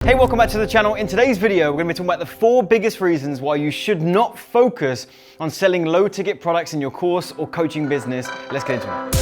Hey, welcome back to the channel. In today's video, we're going to be talking about the 4 biggest reasons why you should not focus on selling low ticket products in your course or coaching business. Let's get into it.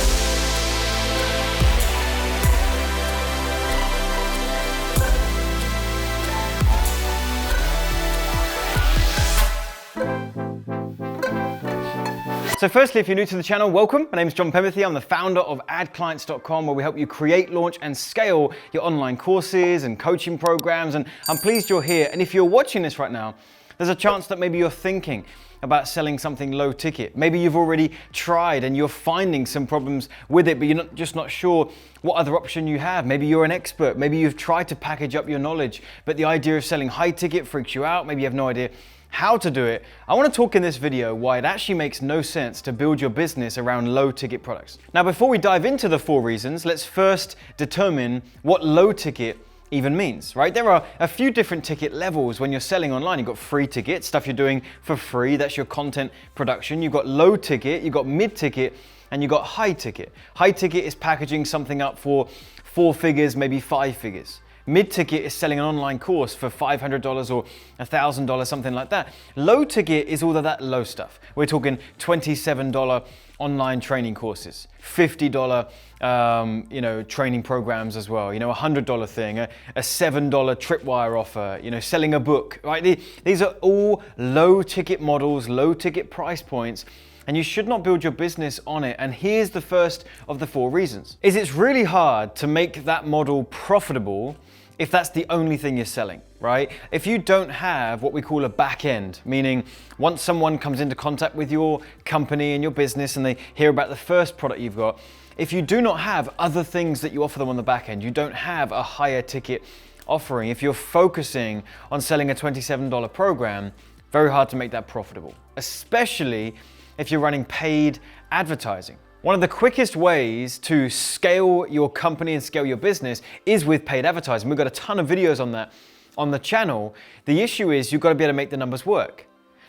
So firstly, if you're new to the channel, welcome. My name is Penberthy. I'm the founder of AdClients.com, where we help you create, launch, and scale your online courses and coaching programs. And I'm pleased you're here. And if you're watching this right now, there's a chance that maybe you're thinking about selling something low ticket. Maybe you've already tried and you're finding some problems with it, but you're just not sure what other option you have. Maybe you're an expert. Maybe you've tried to package up your knowledge, but the idea of selling high ticket freaks you out. Maybe you have no idea how to do it. I want to talk in this video why it actually makes no sense to build your business around low ticket products. Now, before we dive into the 4 reasons, let's first determine what low ticket even means, right? There are a few different ticket levels when you're selling online. You've got free ticket, stuff you're doing for free. That's your content production. You've got low ticket, you've got mid ticket, and you've got high ticket. High ticket is packaging something up for 4 figures, maybe 5 figures. Mid-ticket is selling an online course for $500 or $1,000, something like that. Low ticket is all of that low stuff. We're talking $27 online training courses, $50 training programs as well, a $100 thing, a $7 tripwire offer, selling a book, right? These are all low ticket models, low ticket price points, and you should not build your business on it. And here's the first of the 4 reasons. It's really hard to make that model profitable if that's the only thing you're selling, right? If you don't have what we call a back end, meaning once someone comes into contact with your company and your business and they hear about the first product you've got, if you do not have other things that you offer them on the back end, you don't have a higher ticket offering, if you're focusing on selling a $27 program, very hard to make that profitable, especially if you're running paid advertising. One of the quickest ways to scale your company and scale your business is with paid advertising. We've got a ton of videos on that on the channel. The issue is you've got to be able to make the numbers work.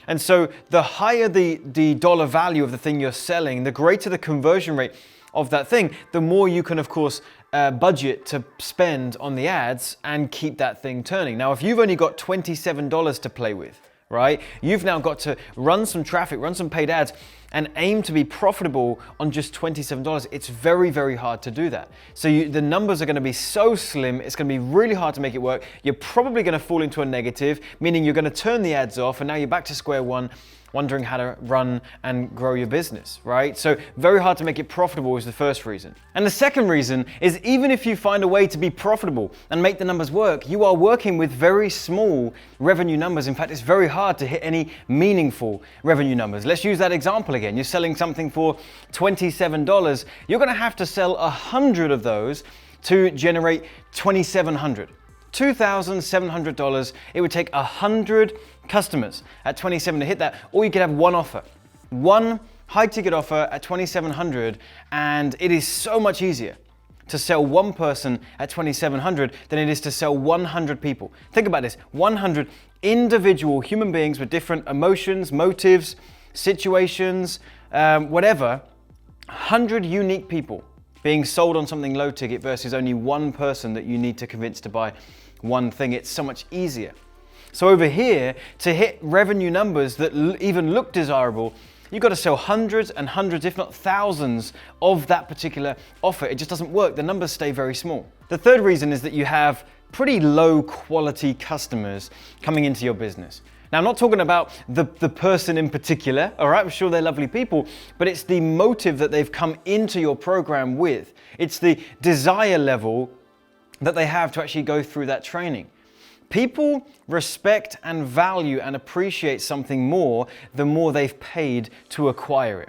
And so the higher the dollar value of the thing you're selling, the greater the conversion rate of that thing, the more you can, of course, budget to spend on the ads and keep that thing turning. Now, if you've only got $27 to play with, right? You've now got to run some traffic, run some paid ads, and aim to be profitable on just $27. It's very, very hard to do that. So the numbers are going to be so slim, it's going to be really hard to make it work. You're probably going to fall into a negative, meaning you're going to turn the ads off, and now you're back to square one, wondering how to run and grow your business, right? So very hard to make it profitable is the first reason. And the second reason is even if you find a way to be profitable and make the numbers work, you are working with very small revenue numbers. In fact, it's very hard to hit any meaningful revenue numbers. Let's use that example again. You're selling something for $27. You're going to have to sell 100 of those to generate $2,700. $2,700. It would take 100 customers at 27 to hit that, or you could have one offer, one high ticket offer at 2,700, and it is so much easier to sell one person at 2,700 than it is to sell 100 people. Think about this, 100 individual human beings with different emotions, motives, situations, whatever, 100 unique people being sold on something low ticket versus only one person that you need to convince to buy one thing. It's so much easier. So over here, to hit revenue numbers that even look desirable, you've got to sell hundreds and hundreds, if not thousands, of that particular offer. It just doesn't work. The numbers stay very small. The third reason is that you have pretty low quality customers coming into your business. Now, I'm not talking about the person in particular, all right? I'm sure they're lovely people, but it's the motive that they've come into your program with. It's the desire level that they have to actually go through that training. People respect and value and appreciate something more the more they've paid to acquire it,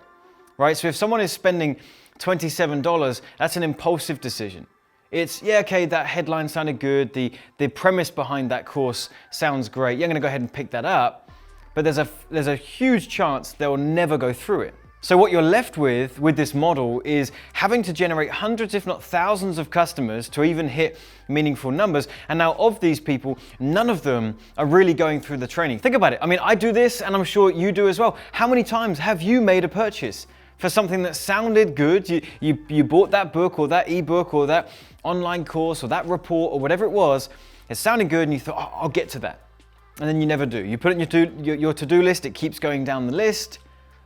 right? So if someone is spending $27, that's an impulsive decision. It's, yeah, okay, that headline sounded good, the premise behind that course sounds great, yeah, I'm gonna go ahead and pick that up, but there's a huge chance they'll never go through it. So what you're left with this model is having to generate hundreds, if not thousands of customers to even hit meaningful numbers. And now of these people, none of them are really going through the training. Think about it. I mean, I do this and I'm sure you do as well. How many times have you made a purchase for something that sounded good? You bought that book or that ebook or that online course or that report or whatever it was, It's sounding good and you thought, oh, I'll get to that. And then you never do. You put it in your to-do list, it keeps going down the list,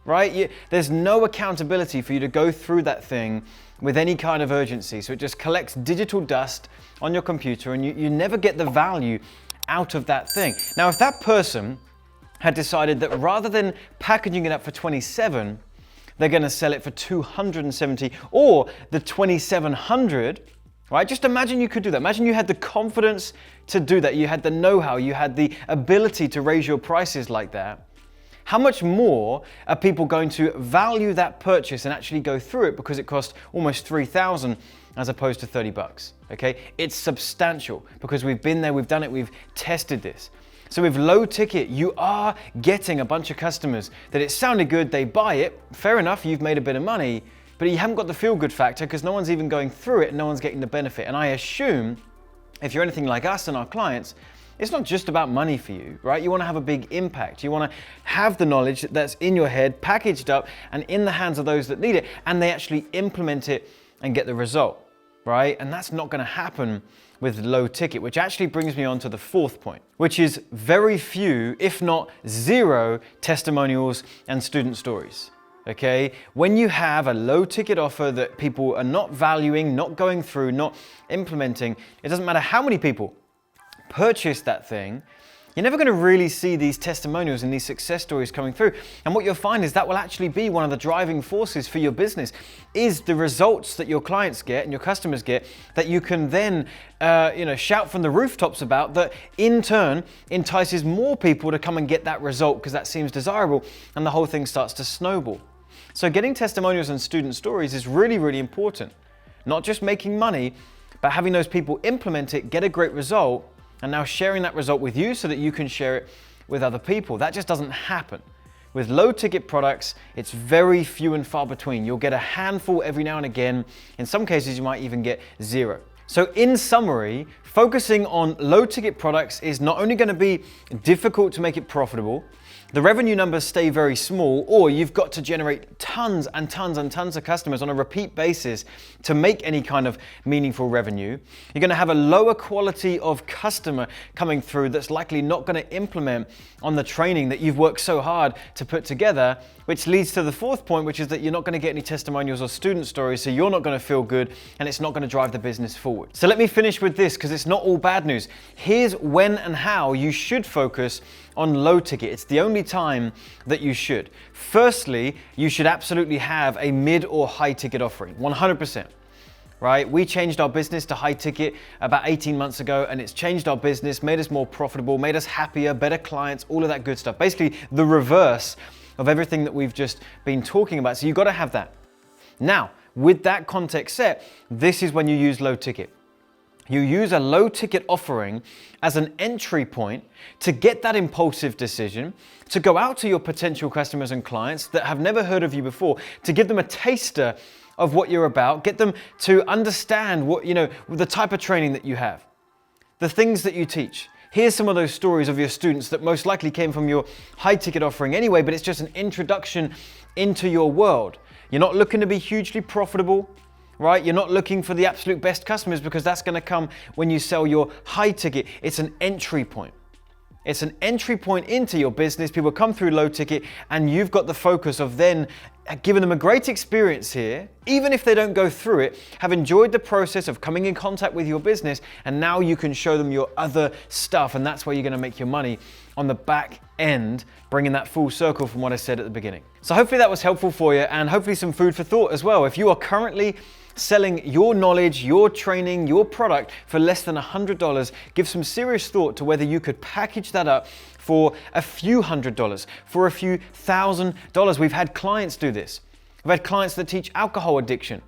right? There's no accountability for you to go through that thing with any kind of urgency. So it just collects digital dust on your computer and you never get the value out of that thing. Now, if that person had decided that rather than packaging it up for 27, they're gonna sell it for 270 or the 2700, right? Just imagine you could do that. Imagine you had the confidence to do that. You had the know-how, you had the ability to raise your prices like that. How much more are people going to value that purchase and actually go through it because it cost almost 3,000 as opposed to 30 bucks, okay? It's substantial because we've been there, we've done it, we've tested this. So with low ticket, you are getting a bunch of customers that it sounded good, they buy it, fair enough, you've made a bit of money, but you haven't got the feel good factor because no one's even going through it and no one's getting the benefit. And I assume if you're anything like us and our clients, it's not just about money for you, right? You want to have a big impact. You want to have the knowledge that's in your head, packaged up and in the hands of those that need it, and they actually implement it and get the result, right? And that's not going to happen with low ticket, which actually brings me on to the fourth point, which is very few, if not zero, testimonials and student stories. Okay, when you have a low ticket offer that people are not valuing, not going through, not implementing, it doesn't matter how many people purchase that thing, you're never going to really see these testimonials and these success stories coming through. And what you'll find is that will actually be one of the driving forces for your business, is the results that your clients get and your customers get that you can then shout from the rooftops about, that in turn entices more people to come and get that result because that seems desirable, and the whole thing starts to snowball. So getting testimonials and student stories is really, really important. Not just making money, but having those people implement it, get a great result, and now sharing that result with you so that you can share it with other people. That just doesn't happen. With low ticket products, it's very few and far between. You'll get a handful every now and again. In some cases, you might even get zero. So in summary, focusing on low ticket products is not only going to be difficult to make it profitable, the revenue numbers stay very small, or you've got to generate tons and tons and tons of customers on a repeat basis to make any kind of meaningful revenue. You're going to have a lower quality of customer coming through that's likely not going to implement on the training that you've worked so hard to put together, which leads to the fourth point, which is that you're not going to get any testimonials or student stories, so you're not going to feel good and it's not going to drive the business forward. So let me finish with this, because it's not all bad news. Here's when and how you should focus on low ticket. It's the only time that you should. Firstly, you should absolutely have a mid or high ticket offering, 100%. Right? We changed our business to high ticket about 18 months ago, and it's changed our business, made us more profitable, made us happier, better clients, all of that good stuff. Basically, the reverse of everything that we've just been talking about. So you've got to have that. Now, with that context set, this is when you use low ticket. You use a low ticket offering as an entry point to get that impulsive decision, to go out to your potential customers and clients that have never heard of you before, to give them a taster of what you're about, get them to understand what, the type of training that you have, the things that you teach. Here's some of those stories of your students that most likely came from your high ticket offering anyway, but it's just an introduction into your world. You're not looking to be hugely profitable, right? You're not looking for the absolute best customers, because that's going to come when you sell your high ticket. It's an entry point. It's an entry point into your business. People come through low ticket, and you've got the focus of then giving them a great experience here, even if they don't go through it, have enjoyed the process of coming in contact with your business, and now you can show them your other stuff, and that's where you're going to make your money on the back end, bringing that full circle from what I said at the beginning. So hopefully that was helpful for you, and hopefully some food for thought as well. If you are currently selling your knowledge, your training, your product for less than $100, give some serious thought to whether you could package that up for a few $100s, for a few $1,000s. We've had clients do this. We've had clients that teach alcohol addiction,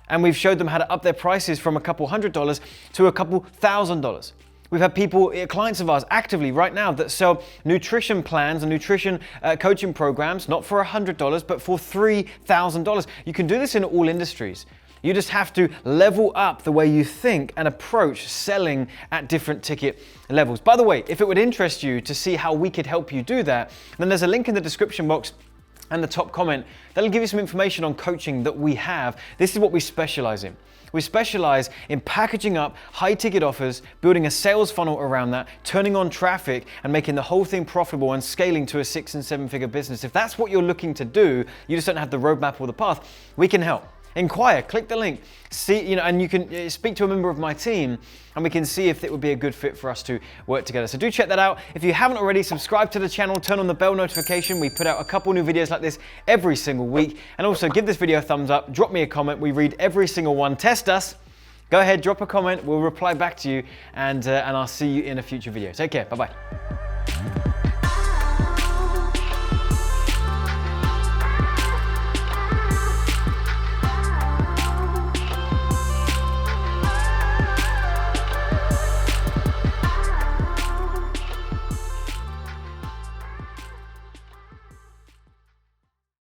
and we've showed them how to up their prices from a couple $100s to a couple $1,000. We've had people, clients of ours actively right now, that sell nutrition plans and nutrition coaching programs, not for $100, but for $3,000. You can do this in all industries. You just have to level up the way you think and approach selling at different ticket levels. By the way, if it would interest you to see how we could help you do that, then there's a link in the description box and the top comment, that'll give you some information on coaching that we have. This is what we specialize in. We specialize in packaging up high-ticket offers, building a sales funnel around that, turning on traffic, and making the whole thing profitable and scaling to a 6- and 7-figure business. If that's what you're looking to do, you just don't have the roadmap or the path, we can help. Inquire, click the link, see, and you can speak to a member of my team, and we can see if it would be a good fit for us to work together. So do check that out. If you haven't already, subscribe to the channel, turn on the bell notification. We put out a couple new videos like this every single week. And also give this video a thumbs up, drop me a comment. We read every single one. Test us. Go ahead, drop a comment. We'll reply back to you, and I'll see you in a future video. Take care. Bye-bye.